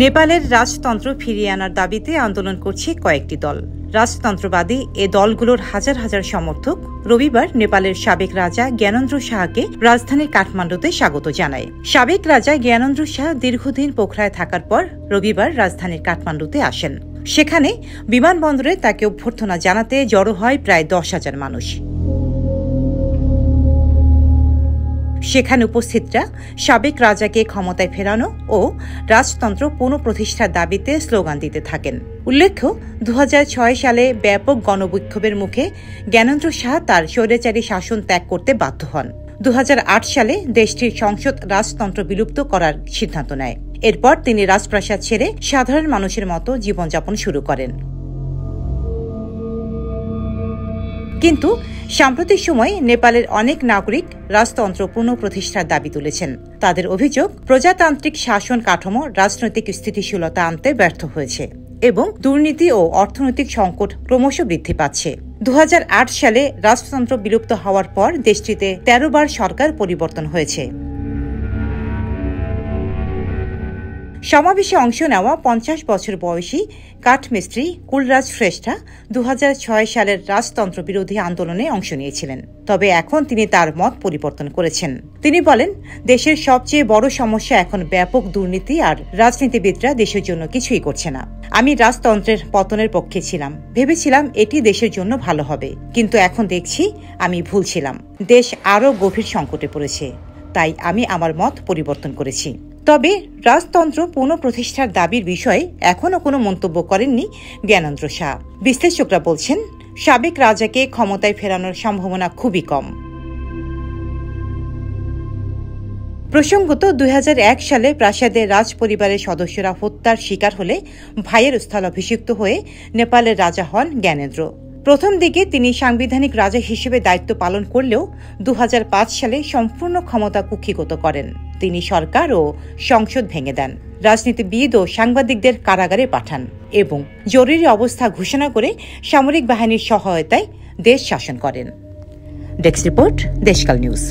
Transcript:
নেপালের রাজতন্ত্র ফিরিয়ে আনার দাবিতে আন্দোলন করছে কয়েকটি দল। রাজতন্ত্রবাদী এ দলগুলোর হাজার হাজার সমর্থক রবিবার নেপালের সাবেক রাজা জ্ঞানেন্দ্র শাহকে রাজধানী কাঠমান্ডুতে স্বাগত জানায়। সাবেক রাজা জ্ঞানেন্দ্র শাহ দীর্ঘদিন পোখরায় থাকার পর রবিবার রাজধানীর কাঠমান্ডুতে আসেন। সেখানে বিমানবন্দরে তাকে অভ্যর্থনা জানাতে জড়ো হয় প্রায় 10,000 মানুষ। সেখানে উপস্থিতরা সাবেক রাজাকে ক্ষমতায় ফেরানো ও রাজতন্ত্র পুনঃপ্রতিষ্ঠার দাবিতে স্লোগান দিতে থাকেন। উল্লেখ্য, 2006 সালে ব্যাপক গণবিক্ষোভের মুখে জ্ঞানেন্দ্র শাহ তার স্বৈরাচারী শাসন ত্যাগ করতে বাধ্য হন। 2008 সালে দেশটির সংসদ রাজতন্ত্র বিলুপ্ত করার সিদ্ধান্ত নেয়। এরপর তিনি রাজপ্রাসাদ ছেড়ে সাধারণ মানুষের মতো জীবনযাপন শুরু করেন। কিন্তু সাম্প্রতিক সময়ে নেপালের অনেক নাগরিক রাজতন্ত্র পুনঃপ্রতিষ্ঠার দাবি তুলেছেন। তাদের অভিযোগ, প্রজাতান্ত্রিক শাসন কাঠামো রাজনৈতিক স্থিতিশীলতা আনতে ব্যর্থ হয়েছে এবং দুর্নীতি ও অর্থনৈতিক সংকট ক্রমশ বৃদ্ধি পাচ্ছে। 2008 সালে রাজতন্ত্র বিলুপ্ত হওয়ার পর দেশটিতে 13 বার সরকার পরিবর্তন হয়েছে। সমাবেশে অংশ নেওয়া 50 বছর বয়সী কাঠমিস্ত্রি কুলরাজ শ্রেষ্ঠা 2006 সালের রাজতন্ত্র বিরোধী আন্দোলনে অংশ নিয়েছিলেন। তবে এখন তিনি তার মত পরিবর্তন করেছেন। তিনি বলেন, দেশের সবচেয়ে বড় সমস্যা এখন ব্যাপক দুর্নীতি, আর রাজনীতিবিদরা দেশের জন্য কিছুই করছে না। আমি রাজতন্ত্রের পতনের পক্ষে ছিলাম, ভেবেছিলাম এটি দেশের জন্য ভালো হবে, কিন্তু এখন দেখছি আমি ভুল ছিলাম। দেশ আরও গভীর সংকটে পড়েছে, তাই আমি আমার মত পরিবর্তন করেছি। তবে রাজতন্ত্র পুনঃপ্রতিষ্ঠার দাবির বিষয়ে এখনও কোনো মন্তব্য করেননি জ্ঞানেন্দ্র শাহ। বিশ্লেষকরা বলছেন, সাবেক রাজাকে ক্ষমতায় ফেরানোর সম্ভাবনা খুবই কম। প্রসঙ্গত, 2001 সালে প্রাসাদে রাজ পরিবারের সদস্যরা হত্যার শিকার হলে ভাইয়ের স্থলাভিষিক্ত হয়ে নেপালের রাজা হন জ্ঞানেন্দ্র। প্রথম দিকে তিনি সাংবিধানিক রাজা হিসেবে দায়িত্ব পালন করলেও 2005 সালে সম্পূর্ণ ক্ষমতা কুক্ষিগত করেন। তিনি সরকার ও সংসদ ভেঙে দেন, রাজনীতিবিদ ও সাংবাদিকদের কারাগারে পাঠান এবং জরুরি অবস্থা ঘোষণা করে সামরিক বাহিনীর সহায়তায় দেশ শাসন করেন। Desk report, Deshkal news.